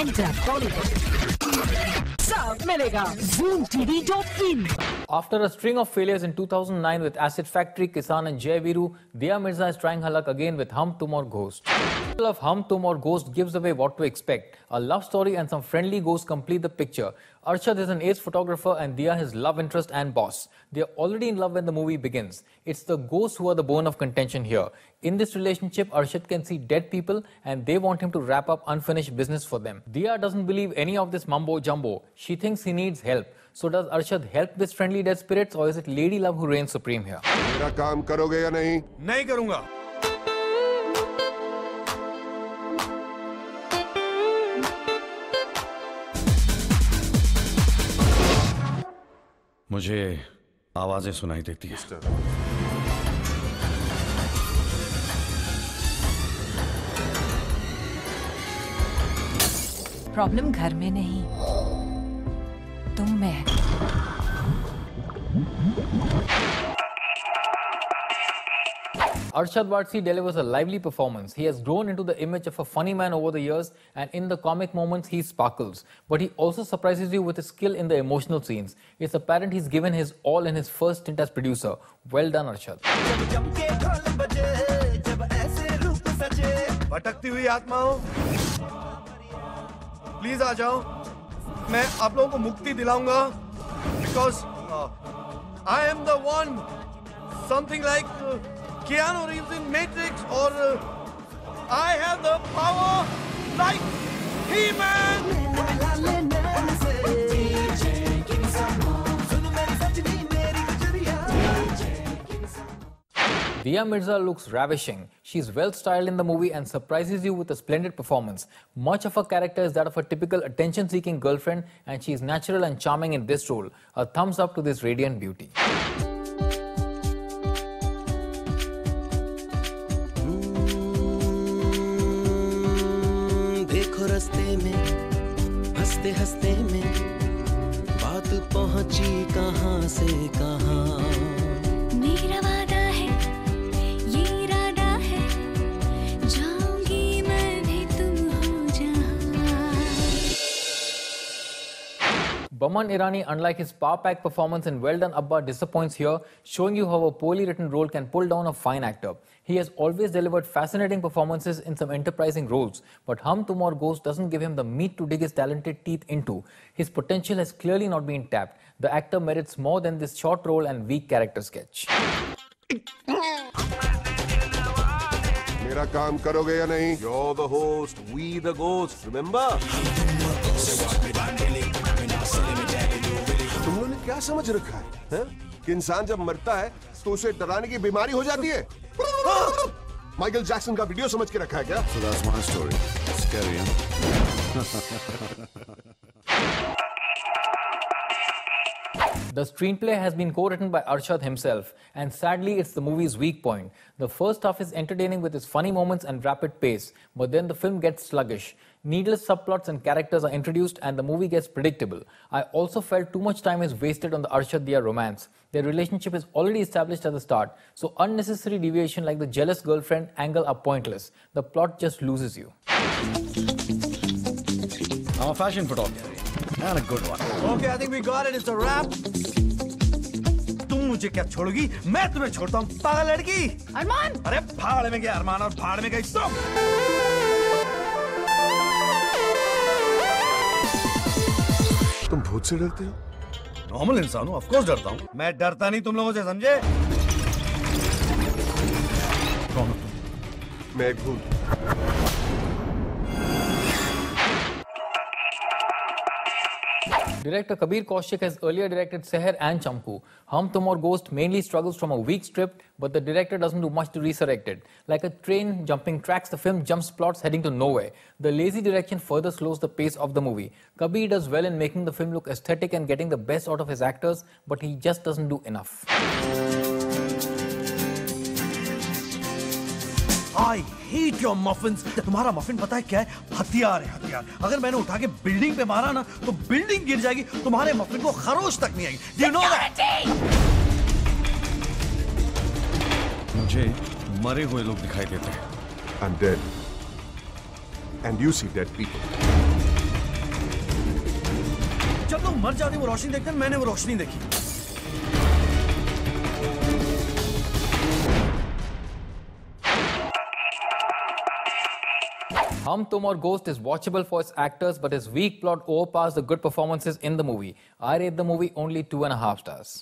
Enter Bollywood. Sub मिलेगा ZoomTV.in. After a string of failures in 2009 with Acid Factory, Kisan and Jai Viru, Dia Mirza is trying her luck again with Hum Tum Aur Ghost. The title of Hum Tum Aur Ghost gives away what to expect. A love story and some friendly ghosts complete the picture. Arshad is an ace photographer and Dia his love interest and boss. They are already in love when the movie begins. It's the ghosts who are the bone of contention here. In this relationship, Arshad can see dead people and they want him to wrap up unfinished business for them. Dia doesn't believe any of this mumbo jumbo. She thinks he needs help. So does Arshad help this friendly dead spirits or is it lady love who reigns supreme here? मेरा काम करोगे या नहीं? नहीं करूंगा। मुझे आवाजें सुनाई देती हैं। प्रॉब्लम घर में नहीं, तुम में है। Arshad Varsi delivers a lively performance. He has grown into the image of a funny man over the years and in the comic moments he sparkles. But he also surprises you with his skill in the emotional scenes. It's apparent he's given his all in his first stint as producer. Well done, Arshad. भटकती हुई आत्माओं, please आ जाओ। मैं आप लोगों को मुक्ति दिलाऊंगा because I am the one, something like Keanu Reeves in Matrix, or I have the power like He-Man. Dia Mirza looks ravishing. She's well styled in the movie and surprises you with a splendid performance. Much of her character is that of a typical attention-seeking girlfriend and she's natural and charming in this role. A thumbs up to this radiant beauty. देखो रास्ते में हंसते हंसते में बात पहुंची कहां से कहां मेरा वादा है ये इरादा है जाऊंगी मैं भी तुम हो जहां Boman Irani, unlike his power-packed performance in Well Done Abba, disappoints here, showing you how a poorly written role can pull down a fine actor. He has always delivered fascinating performances in some enterprising roles, but Hum Tum Aur Ghost doesn't give him the meat to dig his talented teeth into. His potential has clearly not been tapped. The actor merits more than this short role and weak character sketch. मेरा काम करोगे या नहीं? You're the host, we the ghost, remember? तुम लोगों ने क्या समझ रखा है? कि इंसान जब मरता है तो उसे डराने की बीमारी हो जाती है? माइकल जैक्सन का वीडियो समझ के रखा है क्या? So that's my story. Scary, huh? The screenplay has been co-written by Arshad himself, and sadly it's the movie's weak point. The first half is entertaining with its funny moments and rapid pace, but then the film gets sluggish. Needless subplots and characters are introduced and the movie gets predictable. I also felt too much time is wasted on the Arshad-Dia romance. Their relationship is already established at the start, so unnecessary deviation like the jealous girlfriend angle are pointless. The plot just loses you. I'm a fashion photographer. And a good one. Okay, I think we got it. It's a wrap. तुम मुझे क्या छोड़ोगी? मैं तुम्हें छोड़ता हूँ, पागल लड़की। अरमान! अरे भाड़ में गया अरमान और भाड़ में गई तुम। तुम भूत से डरते हो? नॉर्मल इंसान हूँ, ऑफ कोर्स डरता हूँ। मैं डरता नहीं तुम लोगों से, समझे? कौन हो तुम? मैं एक भूत। Director Kabir Kaushik has earlier directed Seher and Chamku. Hum Tum Aur Ghost mainly struggles from a weak script, but the director doesn't do much to resurrect it. Like a train jumping tracks, the film jumps plots heading to nowhere. The lazy direction further slows the pace of the movie. Kabir does well in making the film look aesthetic and getting the best out of his actors, but he just doesn't do enough. I hate your muffins. तुम्हारा muffin पता है क्या है? हथियार है, हथियार। अगर मैंने उठा के बिल्डिंग पे मारा ना, तो बिल्डिंग गिर जाएगी। तुम्हारे मफिन को खरोच तक नहीं आएगी। Do you know that? मुझे मरे हुए लोग दिखाई देते हैं। I'm dead. And you see dead people. मर जाती वो रोशनी देखते, मैंने वो रोशनी देखी। Hum Tum Aur Ghost is watchable for its actors, but its weak plot overpassed the good performances in the movie. I rate the movie only 2.5 stars.